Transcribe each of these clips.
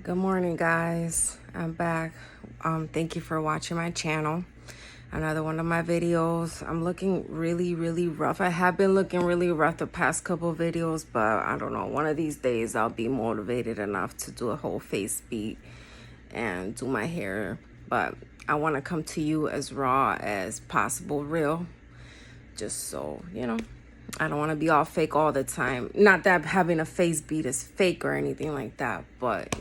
Good morning, guys. I'm back. Thank you for watching my channel. Another one of my videos. I'm looking really rough. I have been looking really rough the past couple videos, but I don't know. One of these days I'll be motivated enough to do a whole face beat and do my hair. But I want to come to you as raw as possible, real. Just so, I don't want to be all fake all the time. Not that having a face beat is fake or anything like that, but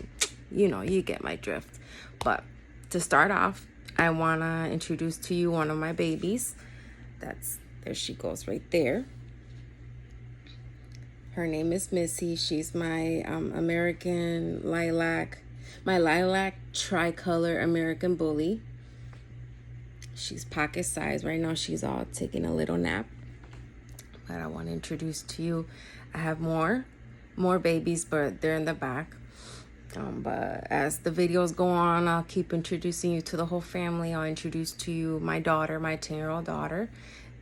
you get my drift. But to start off, I want to introduce to you one of my babies. There she goes right there. Her name is Missy. She's my lilac tricolor American bully. She's pocket size. Right now she's all taking a little nap. But I want to introduce to you, I have more babies, but they're in the back. But as the videos go on, I'll keep introducing you to the whole family. I'll introduce to you my daughter, my 10-year-old daughter,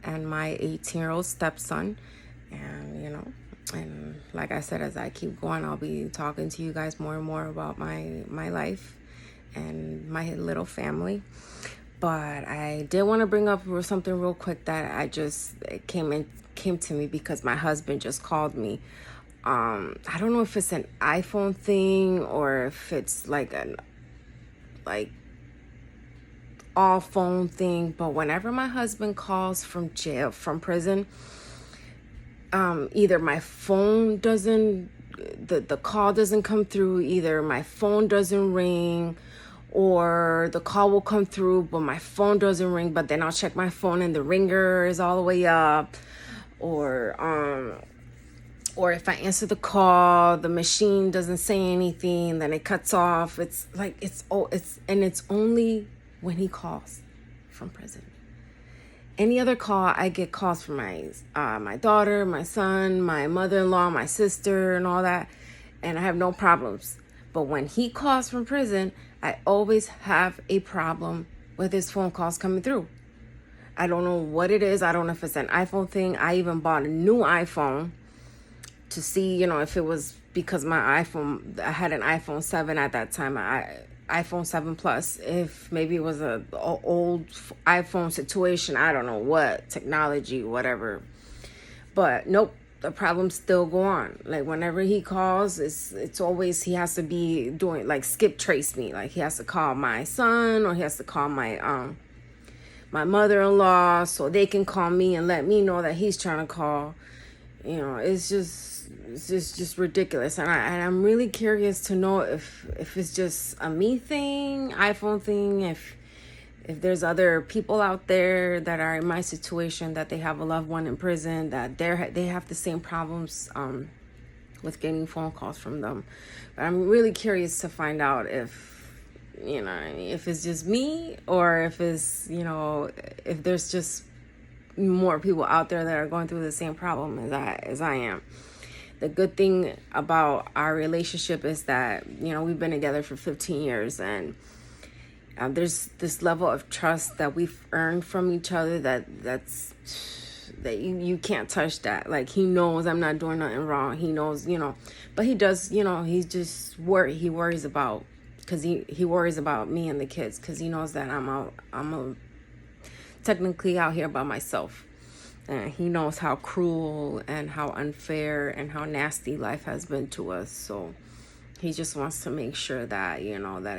and my 18-year-old stepson. And, and like I said, as I keep going, I'll be talking to you guys more and more about my life and my little family. But I did want to bring up something real quick that it came to me because my husband just called me. I don't know if it's an iPhone thing or if it's like all phone thing, but whenever my husband calls from prison, either my phone the call doesn't come through, either my phone doesn't ring, or the call will come through but my phone doesn't ring, but then I'll check my phone and the ringer is all the way up, or if I answer the call, the machine doesn't say anything, then it cuts off. It's only when he calls from prison. Any other call, I get calls from my daughter, my son, my mother-in-law, my sister, and all that, and I have no problems. But when he calls from prison, I always have a problem with his phone calls coming through. I don't know what it is. I don't know if it's an iPhone thing. I even bought a new iPhone to see, if it was because I had an iPhone 7 at that time, iPhone 7 Plus, if maybe it was a old iPhone situation, I don't know what, technology, whatever. But nope, the problems still go on. Like whenever he calls, it's always, he has to be doing, like skip trace me. Like he has to call my son or he has to call my mother-in-law so they can call me and let me know that he's trying to call. It's just ridiculous, and I'm really curious to know if it's just a me thing, iPhone thing, if there's other people out there that are in my situation, that they have a loved one in prison, that they have the same problems with getting phone calls from them. But I'm really curious to find out if it's just me, or if it's if there's just more people out there that are going through the same problem as I am. The good thing about our relationship is that, we've been together for 15 years, and there's this level of trust that we've earned from each other that you can't touch that. Like, he knows I'm not doing nothing wrong. He knows, but he does, he's just he worries about, because he worries about me and the kids, because he knows that I'm technically out here by myself. And he knows how cruel and how unfair and how nasty life has been to us. So he just wants to make sure that, that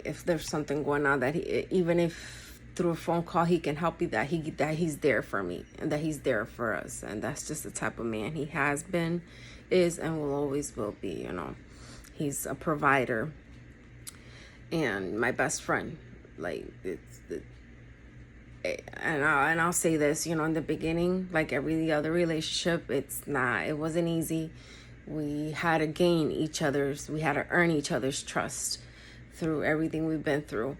if there's something going on, that even if through a phone call he can help me, that he's there for me and that he's there for us. And that's just the type of man he has been, is, and will always will be. He's a provider and my best friend. Like, and I'll say this, in the beginning, like every other relationship, it wasn't easy. We had to we had to earn each other's trust through everything we've been through.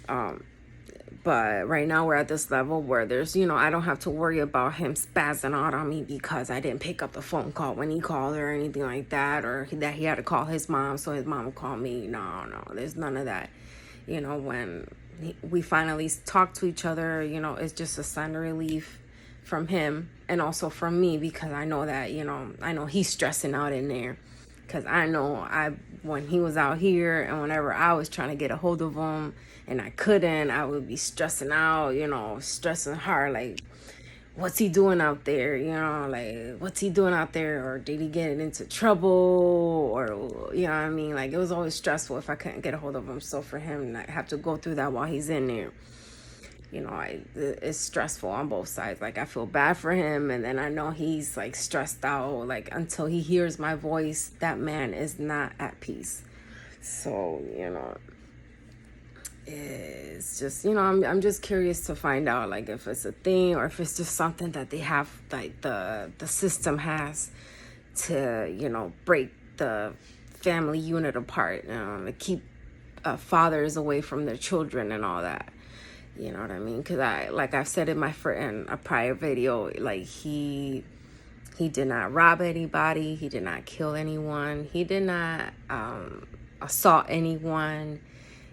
But right now we're at this level where there's, I don't have to worry about him spazzing out on me because I didn't pick up the phone call when he called or anything like that, or that he had to call his mom so his mom would call me. No, there's none of that. When we finally talk to each other, it's just a sign of relief from him and also from me, because I know that, I know he's stressing out in there. Because I know when he was out here and whenever I was trying to get a hold of him and I couldn't, I would be stressing out, stressing hard, like, what's he doing out there? Like, what's he doing out there? Or did he get into trouble? Or, you know what I mean? Like, it was always stressful if I couldn't get a hold of him. So for him not have to go through that while he's in there, it's stressful on both sides. Like, I feel bad for him, and then I know he's like stressed out. Like, until he hears my voice, that man is not at peace. So, it's just, I'm just curious to find out, like, if it's a thing or if it's just something that they have, like, the system has to, break the family unit apart, to keep fathers away from their children and all that. You know what I mean? Because like I've said in a prior video, like, he did not rob anybody. He did not kill anyone. He did not assault anyone.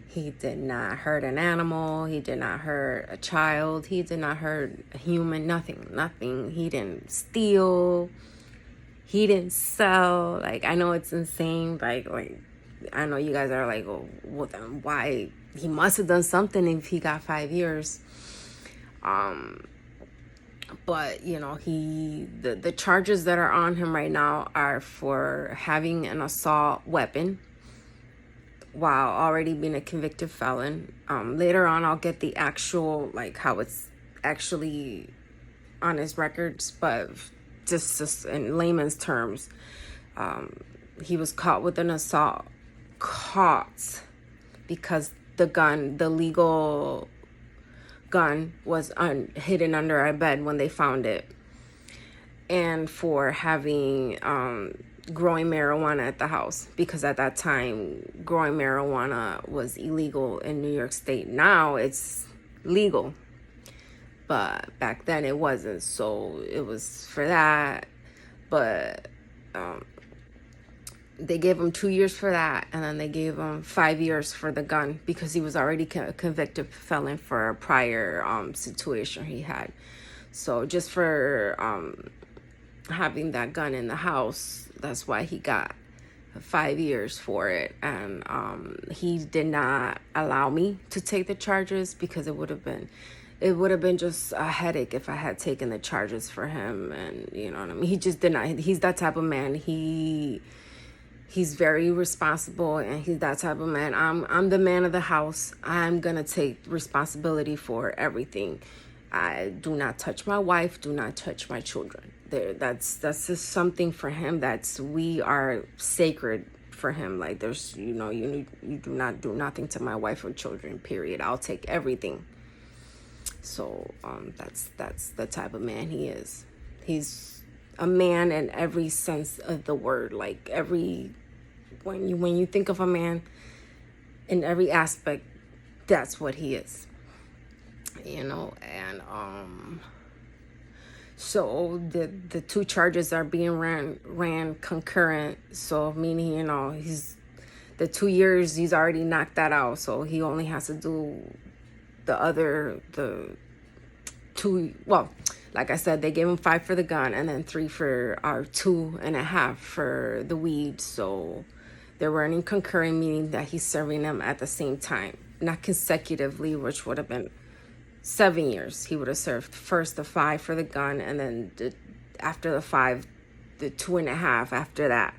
He did not hurt an animal. He did not hurt a child. He did not hurt a human. Nothing. He didn't steal. He didn't sell. Like, I know it's insane. Like I know you guys are like, oh, well, then why? He must have done something if he got 5 years. But the charges that are on him right now are for having an assault weapon while already being a convicted felon. Later on, I'll get the actual, like, how it's actually on his records, but just in layman's terms, he was caught with an assault. Because the legal gun was hidden under our bed when they found it, and for having growing marijuana at the house, because at that time growing marijuana was illegal in New York State. Now it's legal, but back then it wasn't, so it was for that. But they gave him 2 years for that, and then they gave him 5 years for the gun because he was already a convicted felon for a prior situation he had. So just for having that gun in the house, that's why he got 5 years for it. And he did not allow me to take the charges because it would have been just a headache if I had taken the charges for him. And you know what I mean? He just did not. He's that type of man. He's very responsible, and he's that type of man. I'm the man of the house. I'm gonna take responsibility for everything. I do not touch my wife. Do not touch my children. That's just something for him. We are sacred for him. Like, there's you do not do nothing to my wife or children. Period. I'll take everything. So that's the type of man he is. He's a man in every sense of the word. Like, when you think of a man in every aspect, that's what he is. And so the two charges are being ran concurrent. So meaning, he's the 2 years, he's already knocked that out. So he only has to do the two. Well, like I said, they gave him 5 for the gun and then 3 for 2.5 for the weed. So they're running concurrent, meaning that he's serving them at the same time, not consecutively, which would have been 7 years. He would have served first the 5 for the gun, and then after the 5, the 2.5 after that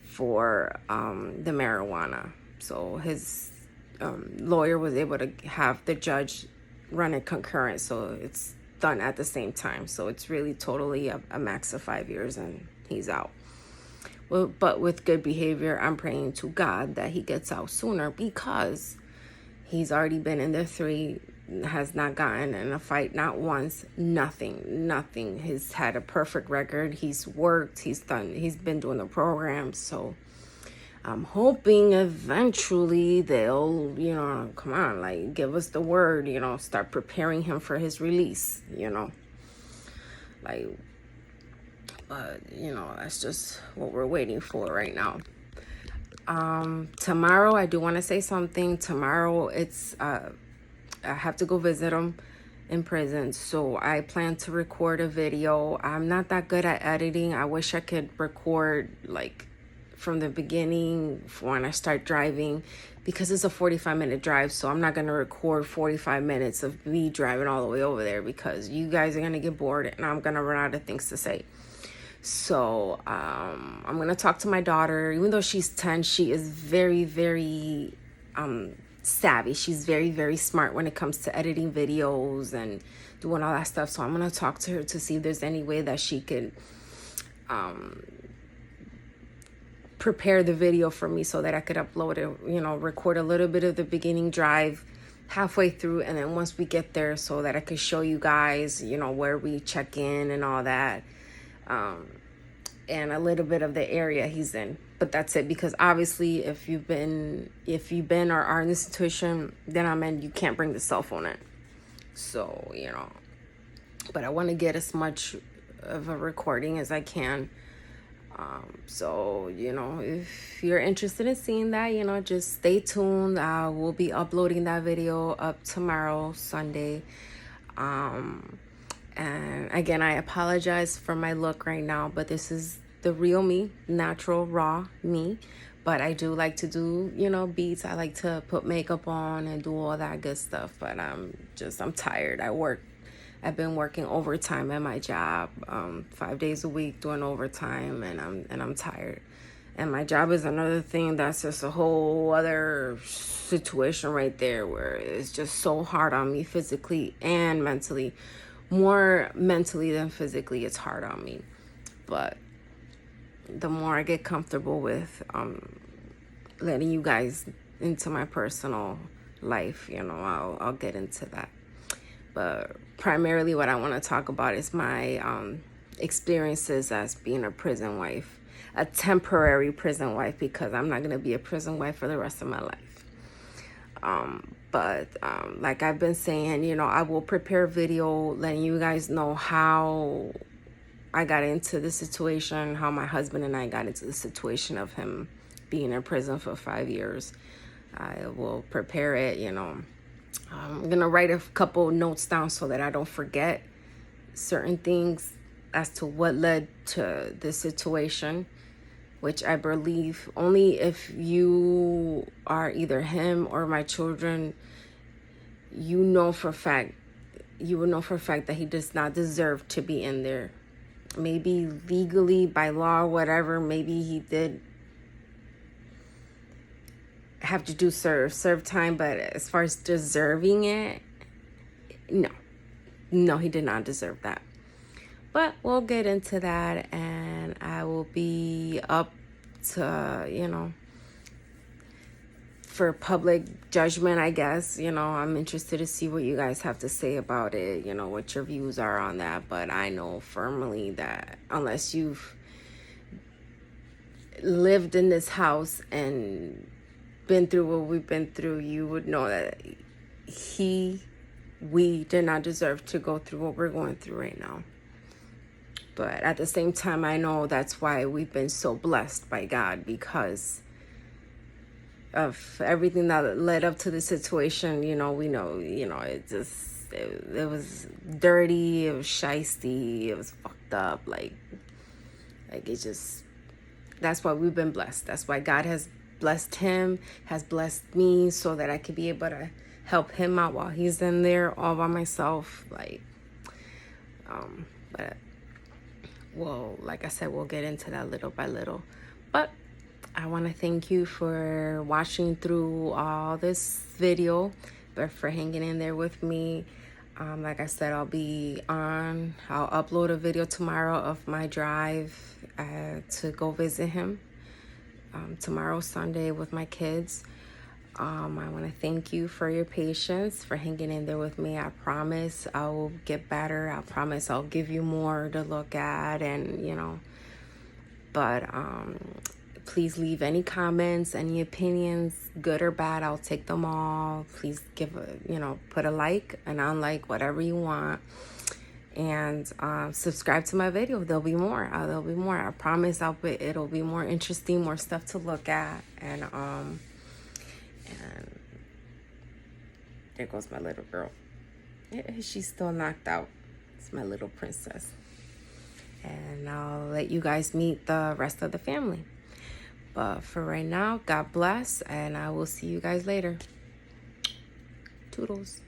for the marijuana. So his lawyer was able to have the judge run it concurrent, so it's done at the same time. So it's really totally a max of 5 years, and he's out. Well, but with good behavior, I'm praying to God that he gets out sooner, because he's already been in the 3, has not gotten in a fight, not once, nothing. He's had a perfect record. He's worked, he's been doing the program. So I'm hoping eventually they'll, come on, like, give us the word, start preparing him for his release, like, but, that's just what we're waiting for right now. Tomorrow, I do want to say something. Tomorrow, I have to go visit him in prison, so I plan to record a video. I'm not that good at editing. I wish I could record, like, from the beginning when I start driving, because it's a 45-minute drive. So I'm not going to record 45 minutes of me driving all the way over there, because you guys are going to get bored and I'm going to run out of things to say. So I'm going to talk to my daughter. Even though she's 10, she is very, very savvy. She's very, very smart when it comes to editing videos and doing all that stuff. So I'm going to talk to her to see if there's any way that she could prepare the video for me so that I could upload it, you know, record a little bit of the beginning drive halfway through, and then once we get there, so that I could show you guys, you know, where we check in and all that, and a little bit of the area he's in. But that's it, because obviously if you've been or are in this situation, then I mean, you can't bring the cell phone in. So, you know, but I want to get as much of a recording as I can. So, you know, if you're interested in seeing that, you know, just stay tuned. We'll be uploading that video up tomorrow, Sunday. And again, I apologize for my look right now, but this is the real me, natural, raw me. But I do like to do, you know, beats. I like to put makeup on and do all that good stuff. But I'm tired. I've been working overtime at my job, 5 days a week doing overtime, and I'm tired. And my job is another thing that's just a whole other situation right there, where it's just so hard on me physically and mentally. More mentally than physically, it's hard on me. But the more I get comfortable with letting you guys into my personal life, you know, I'll get into that. But primarily what I want to talk about is my experiences as being a prison wife, a temporary prison wife, because I'm not going to be a prison wife for the rest of my life. But like I've been saying, you know, I will prepare a video letting you guys know how I got into the situation, how my husband and I got into the situation of him being in prison for 5 years. I will prepare it, you know. I'm going to write a couple notes down so that I don't forget certain things as to what led to this situation, which I believe only if you are either him or my children, you will know for a fact that he does not deserve to be in there. Maybe legally, by law, whatever, maybe he did have to do serve time, but as far as deserving it, no, he did not deserve that. But we'll get into that, and I will be up to, you know, for public judgment, I guess. You know, I'm interested to see what you guys have to say about it, you know, what your views are on that. But I know firmly that unless you've lived in this house and been through what we've been through, you would know that we did not deserve to go through what we're going through right now. But at the same time, I know that's why we've been so blessed by God, because of everything that led up to the situation. You know, we know, you know, it was dirty, it was shiesty, it was fucked up, like it just, that's why we've been blessed. That's why God has blessed him, has blessed me, so that I could be able to help him out while he's in there all by myself. Like, but well, like I said, we'll get into that little by little. But I want to thank you for watching through all this video, but for hanging in there with me. Like I said, I'll upload a video tomorrow of my drive to go visit him. Tomorrow, Sunday, with my kids. I want to thank you for your patience, for hanging in there with me. I promise I will get better. I promise I'll give you more to look at, and, you know, but please leave any comments, any opinions, good or bad. I'll take them all. Please put a like, an unlike, whatever you want. And subscribe to my video. There'll be more. I promise it'll be more interesting, more stuff to look at. And there goes my little girl. She's still knocked out. It's my little princess. And I'll let you guys meet the rest of the family. But for right now, God bless, and I will see you guys later. Toodles.